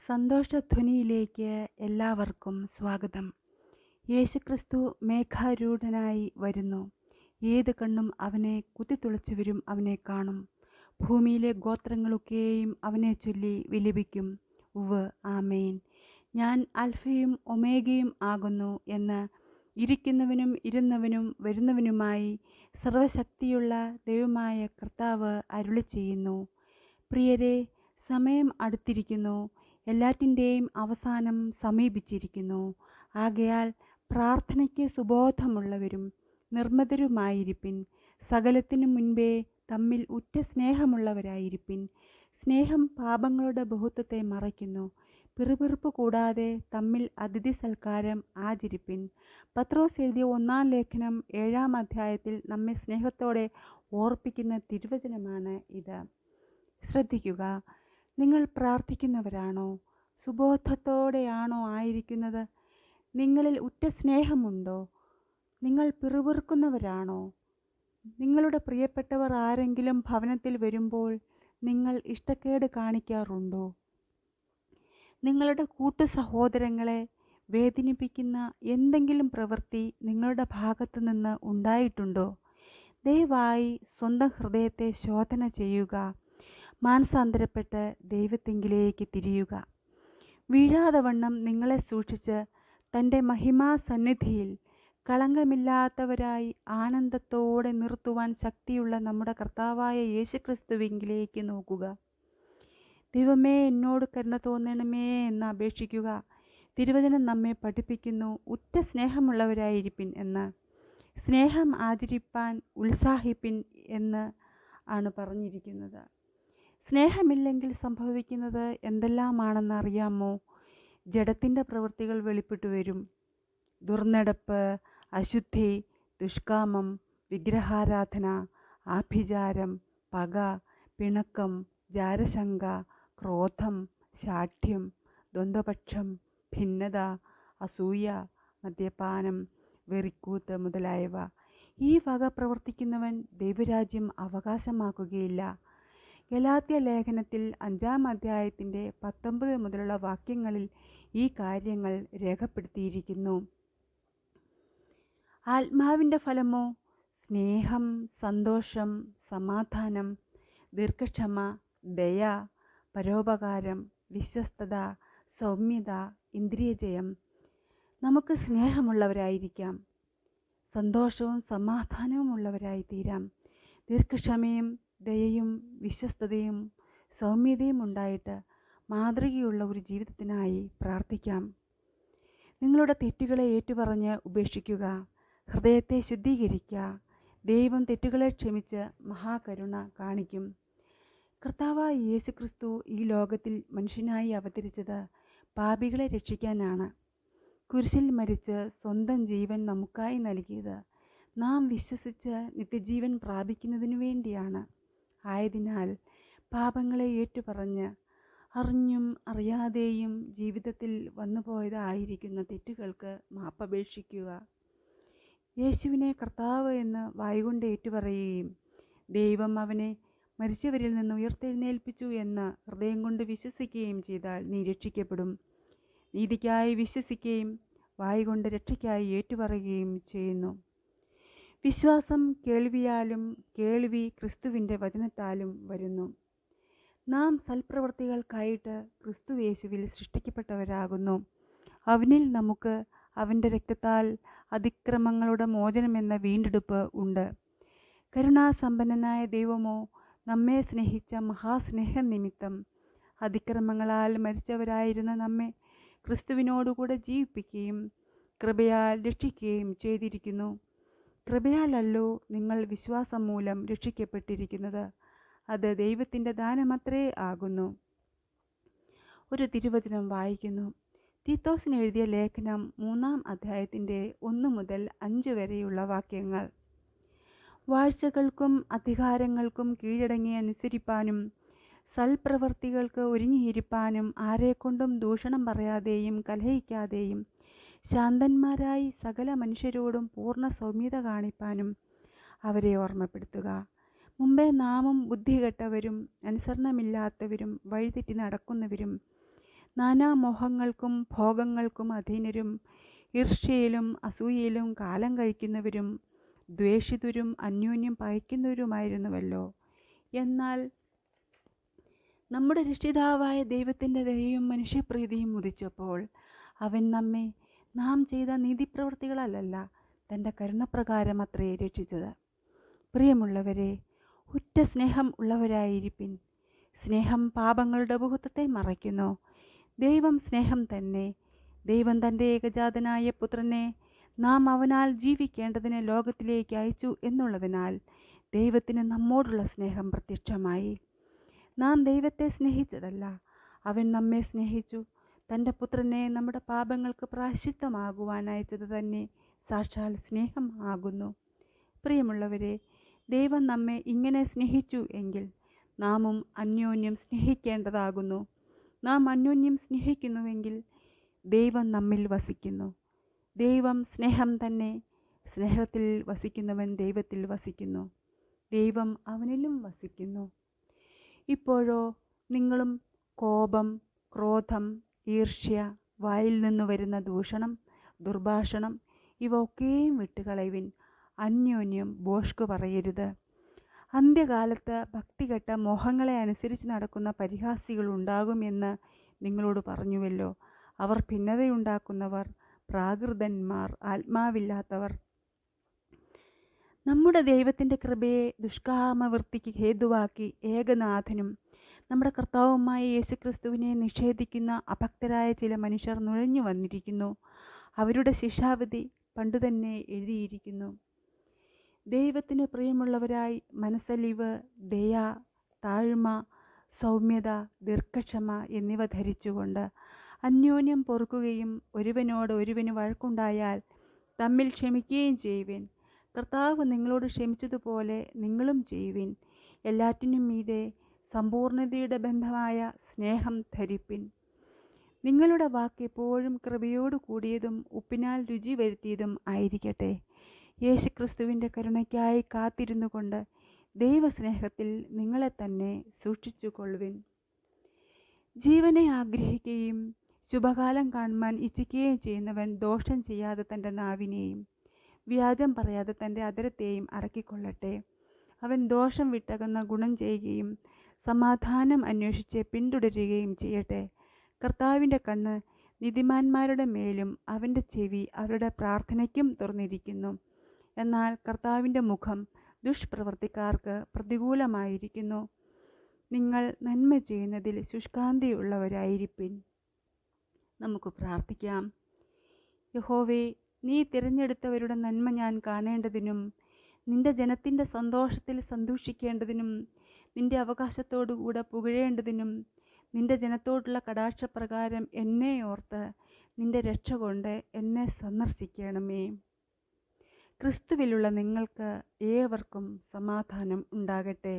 സന്തോഷധ്വനിയിലേക്ക് എല്ലാവർക്കും സ്വാഗതം. യേശുക്രിസ്തു മേഘാരൂഢനായി വരുന്നു. ഏത് കണ്ണും അവനെ കുത്തിത്തുളച്ചവരും അവനെ കാണും. ഭൂമിയിലെ ഗോത്രങ്ങളൊക്കെയും അവനെ ചൊല്ലി വിലപിക്കും. ഉവ്വ്, ആമേൻ. ഞാൻ അൽഫയും ഒമേഗയും ആകുന്നു എന്ന് ഇരിക്കുന്നവനും ഇരുന്നവനും വരുന്നവനുമായി സർവശക്തിയുള്ള ദൈവമായ കർത്താവ് അരുളിച്ചെയ്യുന്നു. പ്രിയരെ, സമയം അടുത്തിരിക്കുന്നു. എല്ലാറ്റിൻ്റെയും അവസാനം സമീപിച്ചിരിക്കുന്നു. ആകയാൽ പ്രാർത്ഥനയ്ക്ക് സുബോധമുള്ളവരും നിർമ്മതരുമായിരിപ്പിൻ. സകലത്തിനു മുൻപേ തമ്മിൽ ഉറ്റ സ്നേഹമുള്ളവരായിരിപ്പിൻ. സ്നേഹം പാപങ്ങളുടെ ബഹുത്വത്തെ മറയ്ക്കുന്നു. പിറുപിറുപ്പ് കൂടാതെ തമ്മിൽ അതിഥി സൽക്കാരം ആചരിപ്പിൻ. പത്രോസ് എഴുതിയ 1-ാം ലേഖനം 7-ാം അധ്യായത്തിൽ നമ്മെ സ്നേഹത്തോടെ ഓർപ്പിക്കുന്ന തിരുവചനമാണ് ഇത്. ശ്രദ്ധിക്കുക. നിങ്ങൾ പ്രാർത്ഥിക്കുന്നവരാണോ? സുബോധത്തോടെയാണോ ആയിരിക്കുന്നത്? നിങ്ങളിൽ ഉറ്റ സ്നേഹമുണ്ടോ? നിങ്ങൾ പിറുപിറുക്കുന്നവരാണോ? നിങ്ങളുടെ പ്രിയപ്പെട്ടവർ ആരെങ്കിലും ഭവനത്തിൽ വരുമ്പോൾ നിങ്ങൾ ഇഷ്ടക്കേട് കാണിക്കാറുണ്ടോ? നിങ്ങളുടെ കൂട്ടു സഹോദരങ്ങളെ വേദനിപ്പിക്കുന്ന എന്തെങ്കിലും പ്രവൃത്തി നിങ്ങളുടെ ഭാഗത്തു നിന്ന് ഉണ്ടായിട്ടുണ്ടോ? ദയവായി സ്വന്തം ഹൃദയത്തെ ശോധന ചെയ്യുക. മാനസാന്തരപ്പെട്ട് ദൈവത്തിങ്കിലേക്ക് തിരിയുക. വീഴാതെ വണ്ണം നിങ്ങളെ സൂക്ഷിച്ച് തൻ്റെ മഹിമാസന്നിധിയിൽ കളങ്കമില്ലാത്തവരായി ആനന്ദത്തോടെ നിർത്തുവാൻ ശക്തിയുള്ള നമ്മുടെ കർത്താവായ യേശുക്രിസ്തുവിങ്കിലേക്ക് നോക്കുക. ദൈവമേ, എന്നോട് കരുണ തോന്നണമേ എന്ന് അപേക്ഷിക്കുക. തിരുവചനം നമ്മെ പഠിപ്പിക്കുന്നു, ഉറ്റ സ്നേഹമുള്ളവരായിരിപ്പിൻ എന്ന്. സ്നേഹം ആചരിപ്പാൻ ഉത്സാഹിപ്പിൻ എന്ന് ആണ് പറഞ്ഞിരിക്കുന്നത്. സ്നേഹമില്ലെങ്കിൽ സംഭവിക്കുന്നത് എന്തെല്ലാമാണെന്ന് അറിയാമോ? ജഡത്തിൻ്റെ പ്രവൃത്തികൾ വെളിപ്പെട്ടു വരും. ദുർനടപ്പ്, അശുദ്ധി, ദുഷ്കാമം, വിഗ്രഹാരാധന, ആഭിചാരം, പക, പിണക്കം, ജാരശങ്ക, ക്രോധം, ശാഠ്യം, ദ്വന്ദ്വപക്ഷം, ഭിന്നത, അസൂയ, മദ്യപാനം, വെറിക്കൂത്ത് മുതലായവ. ഈ വക പ്രവർത്തിക്കുന്നവൻ ദൈവരാജ്യം അവകാശമാക്കുകയില്ല. ഗലാത്യ ലേഖനത്തിൽ 5-ാം അധ്യായത്തിൻ്റെ 19 മുതലുള്ള വാക്യങ്ങളിൽ ഈ കാര്യങ്ങൾ രേഖപ്പെടുത്തിയിരിക്കുന്നു. ആത്മാവിൻ്റെ ഫലമോ? സ്നേഹം, സന്തോഷം, സമാധാനം, ദീർഘക്ഷമ, ദയ, പരോപകാരം, വിശ്വസ്തത, സൗമ്യത, ഇന്ദ്രിയജയം. നമുക്ക് സ്നേഹമുള്ളവരായിരിക്കാം, സന്തോഷവും സമാധാനവും ഉള്ളവരായി തീരാം. ദീർഘക്ഷമയും ദയയും വിശ്വസ്തതയും സൗമ്യതയും ഉണ്ടായിട്ട് മാതൃകയുള്ള ഒരു ജീവിതത്തിനായി പ്രാർത്ഥിക്കാം. നിങ്ങളുടെ തെറ്റുകളെ ഏറ്റുപറഞ്ഞ് ഉപേക്ഷിക്കുക. ഹൃദയത്തെ ശുദ്ധീകരിക്കുക. ദൈവം തെറ്റുകളെ ക്ഷമിച്ച് മഹാകരുണ കാണിക്കും. കർത്താവായ യേശുക്രിസ്തു ഈ ലോകത്തിൽ മനുഷ്യനായി അവതരിച്ചത് പാപികളെ രക്ഷിക്കാനാണ്. കുരിശിൽ മരിച്ച് സ്വന്തം ജീവൻ നമുക്കായി നൽകിയത് നാം വിശ്വസിച്ച് നിത്യജീവൻ പ്രാപിക്കുന്നതിനു വേണ്ടിയാണ്. ആയതിനാൽ പാപങ്ങളെ ഏറ്റുപറഞ്ഞ് അറിഞ്ഞും അറിയാതെയും ജീവിതത്തിൽ വന്നുപോയതായിരിക്കുന്ന തെറ്റുകൾക്ക് മാപ്പപേക്ഷിക്കുക. യേശുവിനെ കർത്താവ് എന്ന് വായ്കൊണ്ട് ഏറ്റുപറയുകയും ദൈവം അവനെ മരിച്ചവരിൽ നിന്ന് ഉയർത്തെഴുന്നേൽപ്പിച്ചു എന്ന് ഹൃദയം കൊണ്ട് വിശ്വസിക്കുകയും ചെയ്താൽ നീ രക്ഷിക്കപ്പെടും. നീതിക്കായി വിശ്വസിക്കുകയും വായ്കൊണ്ട് രക്ഷയ്ക്കായി ഏറ്റുപറയുകയും ചെയ്യുന്നു. വിശ്വാസം കേൾവിയാലും കേൾവി ക്രിസ്തുവിൻ്റെ വചനത്താലും വരുന്നു. നാം സൽപ്രവൃത്തികൾക്കായിട്ട് ക്രിസ്തുയേശുവിൽ സൃഷ്ടിക്കപ്പെട്ടവരാകുന്നു. അവനിൽ നമുക്ക് അവൻ്റെ രക്തത്താൽ അതിക്രമങ്ങളുടെ മോചനമെന്ന വീണ്ടെടുപ്പ് ഉണ്ട്. കരുണാസമ്പന്നനായ ദൈവമോ നമ്മെ സ്നേഹിച്ച മഹാസ്നേഹം നിമിത്തം അതിക്രമങ്ങളാൽ മരിച്ചവരായിരുന്ന നമ്മെ ക്രിസ്തുവിനോടുകൂടെ ജീവിപ്പിക്കുകയും കൃപയാൽ രക്ഷിക്കുകയും ചെയ്തിരിക്കുന്നു. കൃപയാലല്ലോ നിങ്ങൾ വിശ്വാസം മൂലം രക്ഷിക്കപ്പെട്ടിരിക്കുന്നത്. അത് ദൈവത്തിൻ്റെ ദാനമത്രേ ആകുന്നു. ഒരു തിരുവചനം വായിക്കുന്നു. തീത്തോസിന് എഴുതിയ ലേഖനം 3-ാം അധ്യായത്തിൻ്റെ 1 മുതൽ 5 വരെയുള്ള വാക്യങ്ങൾ. വാഴ്ചകൾക്കും അധികാരങ്ങൾക്കും കീഴടങ്ങി അനുസരിപ്പാനും സൽപ്രവർത്തികൾക്ക് ഒരുങ്ങിയിരിപ്പാനും ആരെക്കൊണ്ടും ദൂഷണം പറയാതെയും കലഹിക്കാതെയും ശാന്തന്മാരായി സകല മനുഷ്യരോടും പൂർണ്ണ സൗമ്യത കാണിപ്പാനും അവരെ ഓർമ്മപ്പെടുത്തുക. മുമ്പേ നാമും ബുദ്ധികെട്ടവരും അനുസരണമില്ലാത്തവരും വഴിതെറ്റി നടക്കുന്നവരും നാനാമോഹങ്ങൾക്കും ഭോഗങ്ങൾക്കും അധീനരും, ഈർഷ്യയിലും അസൂയയിലും കാലം കഴിക്കുന്നവരും, ദ്വേഷിതരും അന്യോന്യം പകയ്ക്കുന്നവരുമായിരുന്നുവല്ലോ. എന്നാൽ നമ്മുടെ രക്ഷിതാവായ ദൈവത്തിൻ്റെ ദയയും മനുഷ്യപ്രീതിയും ഉദിച്ചപ്പോൾ അവൻ നമ്മെ നാം ചെയ്ത നീതിപ്രവൃത്തികളല്ല, തൻ്റെ കരുണപ്രകാരം അത്രേ രക്ഷിച്ചത്. പ്രിയമുള്ളവരെ, ഉറ്റ സ്നേഹം ഉള്ളവരായിരിപ്പിൻ. സ്നേഹം പാപങ്ങളുടെ ബഹുത്വത്തെ മറയ്ക്കുന്നു. ദൈവം സ്നേഹം തന്നെ. ദൈവം തൻ്റെ ഏകജാതനായ പുത്രനെ നാം അവനാൽ ജീവിക്കേണ്ടതിന് ലോകത്തിലേക്ക് അയച്ചു എന്നുള്ളതിനാൽ ദൈവത്തിന് നമ്മോടുള്ള സ്നേഹം പ്രത്യക്ഷമായി. നാം ദൈവത്തെ സ്നേഹിച്ചതല്ല, അവൻ നമ്മെ സ്നേഹിച്ചു തൻ്റെ പുത്രനെ നമ്മുടെ പാപങ്ങൾക്ക് പ്രായശ്ചിത്തമാകുവാൻ അയച്ചത് തന്നെ സാക്ഷാൽ സ്നേഹം ആകുന്നു. പ്രിയമുള്ളവരെ, ദൈവം നമ്മെ ഇങ്ങനെ സ്നേഹിച്ചു എങ്കിൽ നാമും അന്യോന്യം സ്നേഹിക്കേണ്ടതാകുന്നു. നാം അന്യോന്യം സ്നേഹിക്കുന്നുവെങ്കിൽ ദൈവം നമ്മിൽ വസിക്കുന്നു. ദൈവം സ്നേഹം തന്നെ. സ്നേഹത്തിൽ വസിക്കുന്നവൻ ദൈവത്തിൽ വസിക്കുന്നു, ദൈവം അവനിലും വസിക്കുന്നു. ഇപ്പോഴോ നിങ്ങളും കോപം, ക്രോധം, ഈർഷ്യ, വായിൽ നിന്നു വരുന്ന ദൂഷണം, ദുർഭാഷണം ഇവ ഒക്കെയും വിട്ടുകളയുവിൻ. അന്യോന്യം ഭോഷ്ക് പറയരുത്. അന്ത്യകാലത്ത് ഭക്തികെട്ട മോഹങ്ങളെ അനുസരിച്ച് നടക്കുന്ന പരിഹാസികൾ ഉണ്ടാകുമെന്ന് നിങ്ങളോട് പറഞ്ഞുവല്ലോ. അവർ ഭിന്നതയുണ്ടാക്കുന്നവർ, പ്രാകൃതന്മാർ, ആത്മാവില്ലാത്തവർ. നമ്മുടെ ദൈവത്തിൻ്റെ കൃപയെ ദുഷ്കാമവൃത്തിക്ക് ഹേതുവാക്കി ഏകനാഥനും നമ്മുടെ കർത്താവുമായ യേശുക്രിസ്തുവിനെ നിഷേധിക്കുന്ന അഭക്തരായ ചില മനുഷ്യർ നുഴഞ്ഞു വന്നിരിക്കുന്നു. അവരുടെ ശിക്ഷാവിധി പണ്ടുതന്നെ എഴുതിയിരിക്കുന്നു. ദൈവത്തിന് പ്രിയമുള്ളവരായി മനസ്സലിവ്, ദയ, താഴ്മ, സൗമ്യത, ദീർഘക്ഷമ എന്നിവ ധരിച്ചുകൊണ്ട് അന്യോന്യം പൊറുക്കുകയും ഒരുവനോട് ഒരുവന് വഴക്കുണ്ടായാൽ തമ്മിൽ ക്ഷമിക്കുകയും ചെയ്യുവിൻ. കർത്താവ് നിങ്ങളോട് ക്ഷമിച്ചതുപോലെ നിങ്ങളും ചെയ്യുവിൻ. എല്ലാറ്റിനും മീതെ സമ്പൂർണതയുടെ ബന്ധമായ സ്നേഹം ധരിപ്പിൻ. നിങ്ങളുടെ വാക്ക് എപ്പോഴും കൃപയോടു കൂടിയതും ഉപ്പിനാൽ രുചി വരുത്തിയതും ആയിരിക്കട്ടെ. യേശുക്രിസ്തുവിൻ്റെ കരുണയ്ക്കായി കാത്തിരുന്നു കൊണ്ട് ദൈവസ്നേഹത്തിൽ നിങ്ങളെ തന്നെ സൂക്ഷിച്ചു കൊള്ളുവിൻ. ജീവനെ ആഗ്രഹിക്കുകയും ശുഭകാലം കാണുവാൻ ഇച്ഛിക്കുകയും ചെയ്യുന്നവൻ ദോഷം ചെയ്യാതെ തൻ്റെ നാവിനെയും വ്യാജം പറയാതെ തൻ്റെ അധരത്തെയും അടക്കിക്കൊള്ളട്ടെ. അവൻ ദോഷം വിട്ടകന്ന ഗുണം ചെയ്യുകയും സമാധാനം അന്വേഷിച്ച് പിന്തുടരുകയും ചെയ്യട്ടെ. കർത്താവിൻ്റെ കണ്ണ് നീതിമാന്മാരുടെ മേലും അവൻ്റെ ചെവി അവരുടെ പ്രാർത്ഥനയ്ക്കും തുറന്നിരിക്കുന്നു. എന്നാൽ കർത്താവിൻ്റെ മുഖം ദുഷ്പ്രവർത്തിക്കാർക്ക് പ്രതികൂലമായിരിക്കുന്നു. നിങ്ങൾ നന്മ ചെയ്യുന്നതിൽ ശുഷ്കാന്തിയുള്ളവരായിരിപ്പിൻ. നമുക്ക് പ്രാർത്ഥിക്കാം. യഹോവേ, നീ തിരഞ്ഞെടുത്തവരുടെ നന്മ ഞാൻ കാണേണ്ടതിനും നിന്റെ ജനത്തിൻ്റെ സന്തോഷത്തിൽ സന്തോഷിക്കേണ്ടതിനും നിന്റെ അവകാശത്തോടുകൂടെ പുകഴേണ്ടതിനും നിന്റെ ജനത്തോടുള്ള കടാക്ഷപ്രകാരം എന്നെ ഓർത്ത് നിന്റെ രക്ഷ കൊണ്ട് എന്നെ സന്ദർശിക്കണമേ. ക്രിസ്തുവിലുള്ള നിങ്ങൾക്ക് ഏവർക്കും സമാധാനം ഉണ്ടാകട്ടെ.